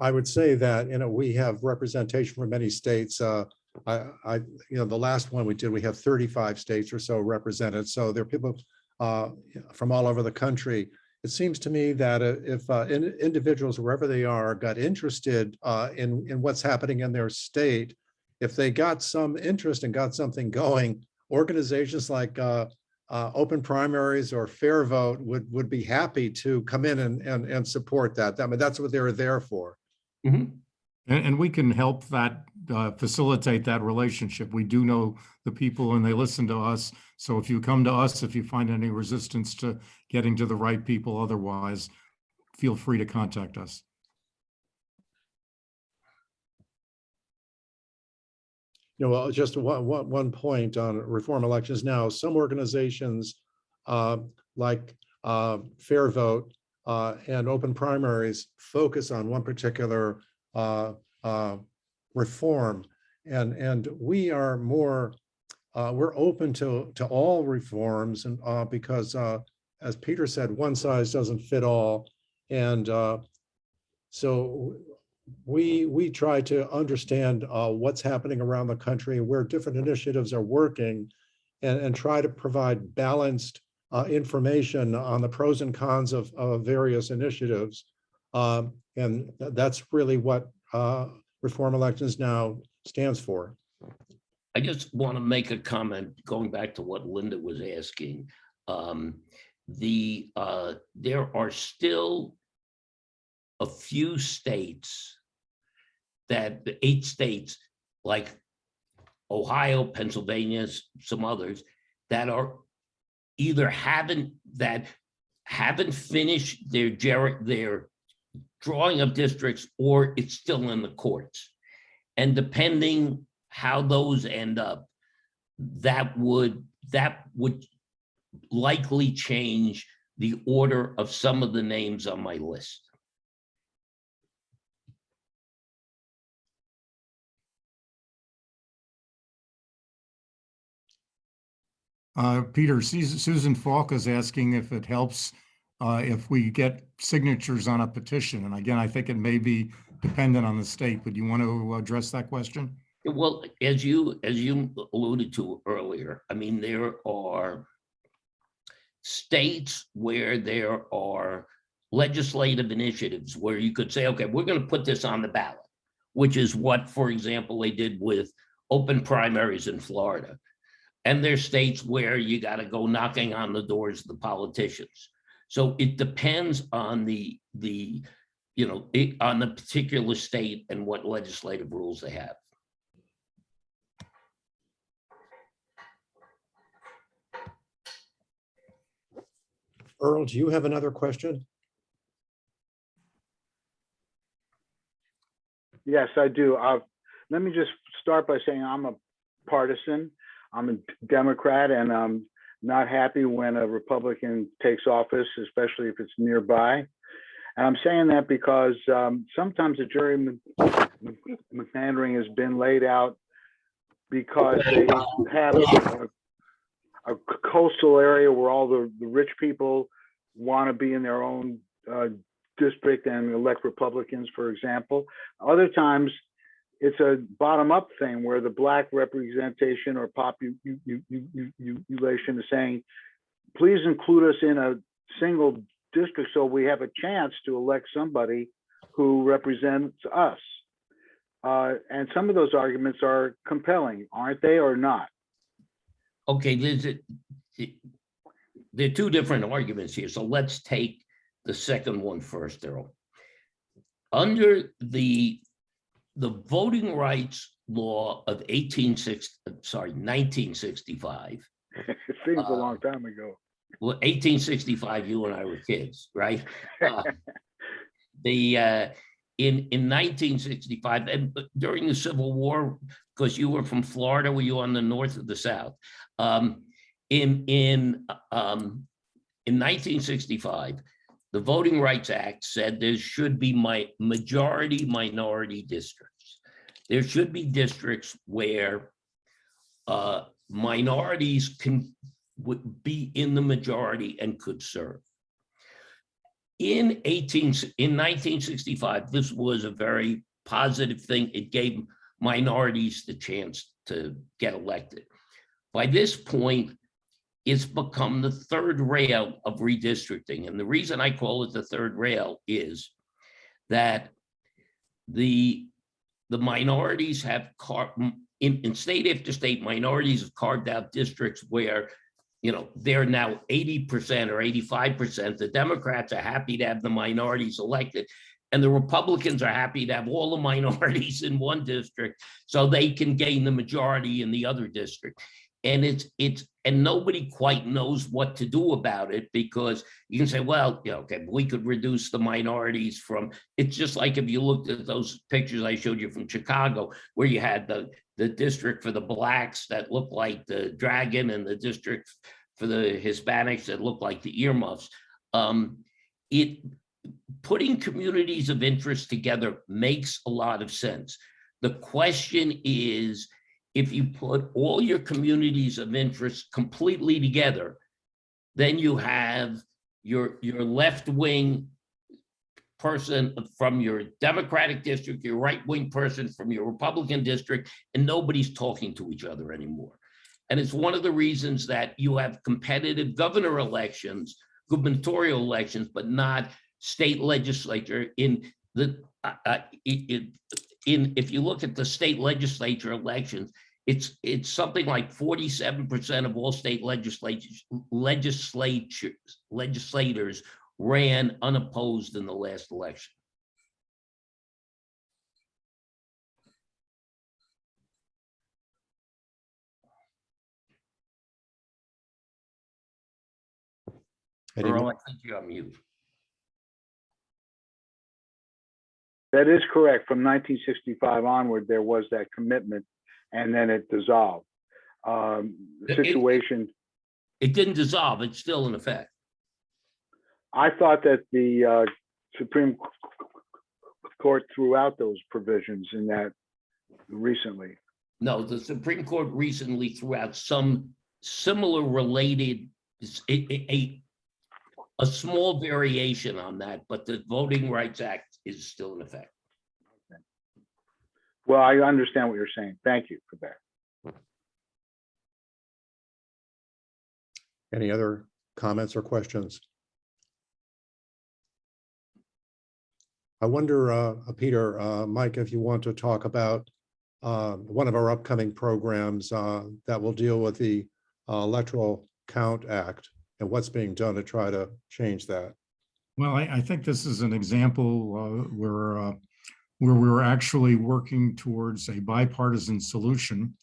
I would say that, we have representation from many states. The last one we did, we have 35 states or so represented. So there are people from all over the country. It seems to me that if individuals, wherever they are, got interested in what's happening in their state, if they got some interest and got something going, organizations like open primaries or fair vote would be happy to come in and support that. I mean, that's what they're there for. Mm-hmm. And we can help that facilitate that relationship. We do know the people and they listen to us. So if you come to us, if you find any resistance to getting to the right people, otherwise, feel free to contact us. Well, just one point on reform elections now. Some organizations like Fair Vote and open primaries focus on one particular reform, and we are more we're open to all reforms, and because as Peter said, one size doesn't fit all, and so we try to understand what's happening around the country, where different initiatives are working, and try to provide balanced information on the pros and cons of various initiatives. And that's really what Reform Elections Now stands for. I just want to make a comment going back to what Linda was asking. There are still a few states, that the 8 states like Ohio, Pennsylvania, some others, that are either haven't finished their drawing of districts, or it's still in the courts. And depending how those end up, that would likely change the order of some of the names on my list. Peter, Susan Falk is asking if it helps if we get signatures on a petition. And again, I think it may be dependent on the state, but you want to address that question? Well, as you alluded to earlier, I mean, there are states where there are legislative initiatives where you could say, okay, we're going to put this on the ballot, which is what, for example, they did with open primaries in Florida. And there's states where you got to go knocking on the doors of the politicians. So it depends on on the particular state and what legislative rules they have. Earl, do you have another question? Yes, I do. Let me just start by saying I'm a partisan. I'm a Democrat, and I'm not happy when a Republican takes office, especially if it's nearby. And I'm saying that because sometimes the gerrymandering has been laid out because they have a coastal area where all the rich people want to be in their own district and elect Republicans, for example. Other times, it's a bottom-up thing where the Black representation or population is saying, please include us in a single district so we have a chance to elect somebody who represents us. And some of those arguments are compelling, aren't they, or not? Okay, there are two different arguments here. So let's take the second one first, Daryl. Under the voting rights law of 1965. It seems a long time ago. Well, 1865, you and I were kids, right? In 1965, and during the Civil War, because you were from Florida, were you on the north or the south? In 1965, the Voting Rights Act said there should be majority minority districts. There should be districts where minorities would be in the majority and could serve. In 1965, this was a very positive thing. It gave minorities the chance to get elected. By this point, it's become the third rail of redistricting. And the reason I call it the third rail is that the minorities have in state after state, minorities have carved out districts where, you know, they're now 80% or 85%. The Democrats are happy to have the minorities elected, and the Republicans are happy to have all the minorities in one district so they can gain the majority in the other district. And and nobody quite knows what to do about it, because you can say, well, yeah, okay, we could reduce the minorities from, it's just like if you looked at those pictures I showed you from Chicago, where you had the district for the blacks that looked like the dragon and the district for the Hispanics that looked like the earmuffs. Putting communities of interest together makes a lot of sense. The question is, if you put all your communities of interest completely together, then you have your left-wing person from your Democratic district, your right-wing person from your Republican district, and nobody's talking to each other anymore. And it's one of the reasons that you have competitive governor elections, gubernatorial elections, but not state legislature. If you look at the state legislature elections, it's something like 47% of all state legislators ran unopposed in the last election. Earl, I think you're on mute. That is correct. From 1965 onward, there was that commitment, and then it dissolved. The situation. It didn't dissolve. It's still in effect. I thought that the Supreme Court threw out those provisions in that recently. No, the Supreme Court recently threw out some similar related, a small variation on that, but the Voting Rights Act is still in effect. Okay. Well, I understand what you're saying. Thank you for that. Any other comments or questions? I wonder, Peter, Mike, if you want to talk about one of our upcoming programs that will deal with the Electoral Count Act and what's being done to try to change that. Well, I think this is an example where we're actually working towards a bipartisan solution,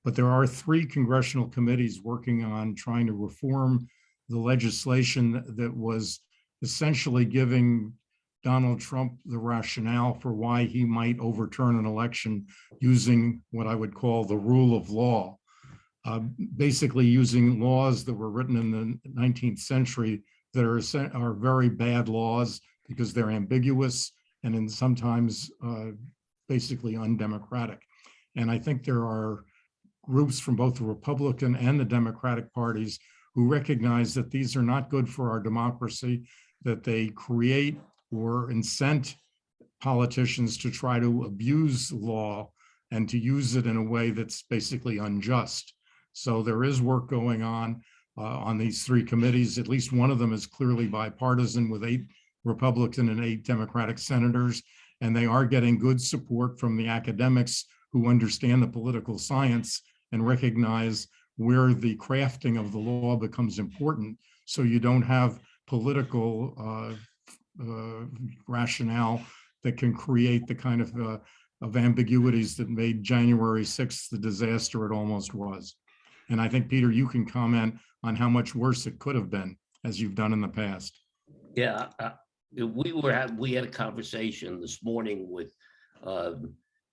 but there are 3 congressional committees working on trying to reform the legislation that was essentially giving Donald Trump the rationale for why he might overturn an election using what I would call the rule of law, basically using laws that were written in the 19th century that are very bad laws because they're ambiguous and sometimes basically undemocratic. And I think there are groups from both the Republican and the Democratic parties who recognize that these are not good for our democracy, that they create or incent politicians to try to abuse law and to use it in a way that's basically unjust. So there is work going on these 3 committees. At least one of them is clearly bipartisan with 8 Republican and 8 Democratic senators. and they are getting good support from the academics who understand the political science and recognize where the crafting of the law becomes important, so you don't have political rationale that can create the kind of ambiguities that made January 6th the disaster it almost was. And I think, Peter, you can comment on how much worse it could have been, as you've done in the past. Yeah, we had a conversation this morning with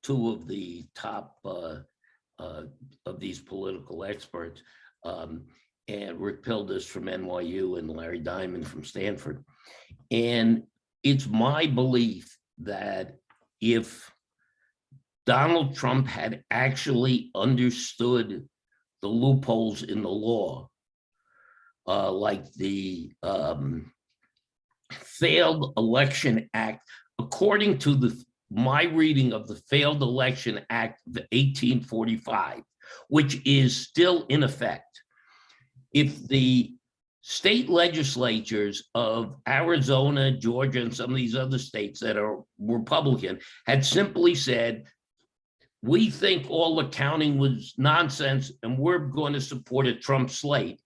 two of the top of these political experts, and Rick Pildes from NYU and Larry Diamond from Stanford. And it's my belief that if Donald Trump had actually understood the loopholes in the law, like the Failed Election Act, according to my reading of the Failed Election Act of 1845, which is still in effect, if the state legislatures of Arizona, Georgia, and some of these other states that are Republican had simply said, we think all the counting was nonsense and we're going to support a Trump slate,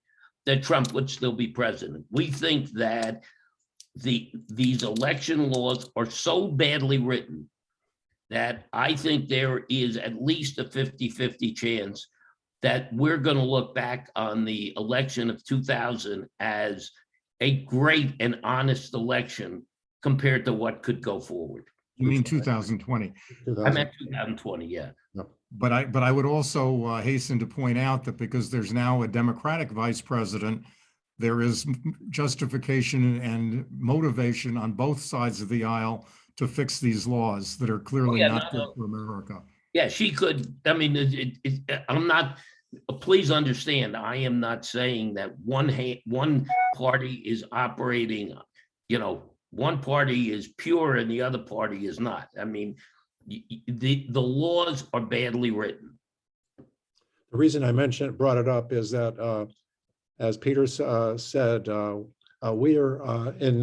that Trump would still be president. We think that these election laws are so badly written that I think there is at least a 50-50 chance that we're going to look back on the election of 2000 as a great and honest election compared to what could go forward. You mean 2020? I meant 2020, yeah. But I would also hasten to point out that because there's now a Democratic vice president, there is justification and motivation on both sides of the aisle to fix these laws that are clearly not good for America. Yeah, she could. I mean, I'm not. Please understand, I am not saying that one party is operating, one party is pure and the other party is not. I mean, the laws are badly written. The reason I brought it up is that, as Peter said, we are in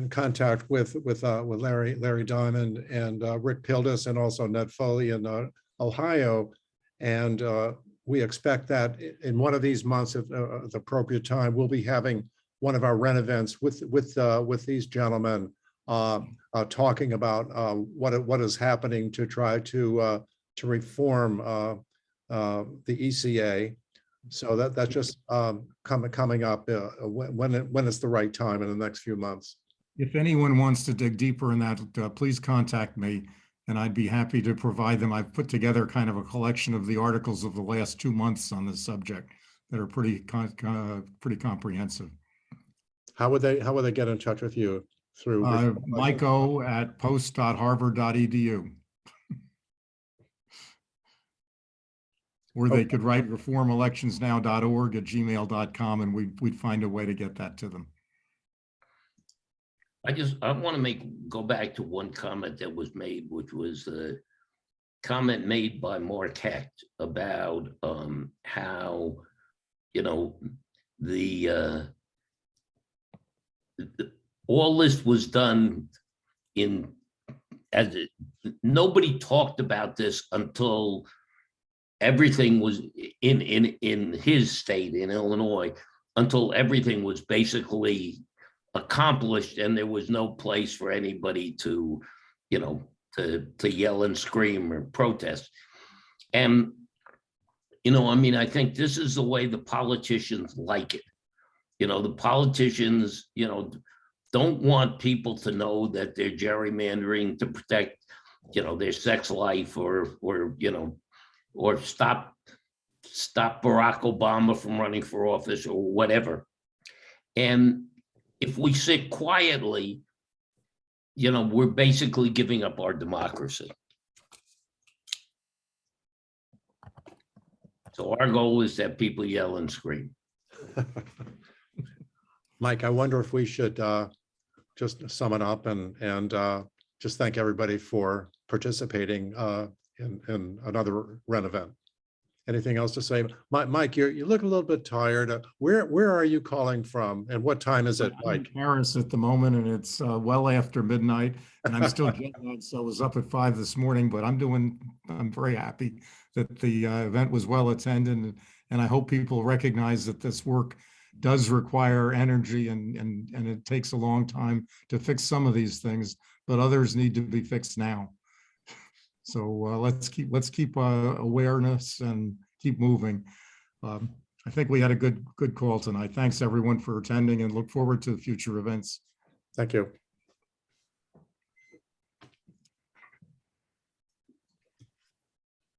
contact with Larry Diamond and Rick Pildes, and also Ned Foley in Ohio, and we expect that in one of these months, at the appropriate time, we'll be having one of our Ren events with these gentlemen, talking about what is happening to try to reform the ECA. So that's just coming up when it's the right time in the next few months. If anyone wants to dig deeper in that, please contact me, and I'd be happy to provide them. I've put together kind of a collection of the articles of the last 2 months on this subject that are pretty comprehensive. How would they get in touch with you? Through Mike.o@post.harvard.edu. Or they could write reformelectionsnow.org at gmail.com, and we'd find a way to get that to them. I want to go back to one comment that was made, which was the comment made by Mark Hecht about how, all this was done nobody talked about this until everything was in his state, in Illinois, until everything was basically accomplished and there was no place for anybody to yell and scream or protest. And, I think this is the way the politicians like it. The politicians, don't want people to know that they're gerrymandering to protect, their sex life or stop Barack Obama from running for office or whatever. And if we sit quietly, we're basically giving up our democracy. So our goal is that people yell and scream. Mike, I wonder if we should just sum it up and just thank everybody for participating in another Ren event. anything else to say? Mike, you look a little bit tired. Where are you calling from, and what time is it, I'm in Mike? Paris at the moment, and it's well after midnight, and I'm still jet lagged, so I was up at 5 this morning, but I'm very happy that the event was well attended, and I hope people recognize that this work does require energy, and it takes a long time to fix some of these things, but others need to be fixed now. So let's keep awareness and keep moving. I think we had a good call tonight. Thanks everyone for attending, and look forward to future events. Thank you.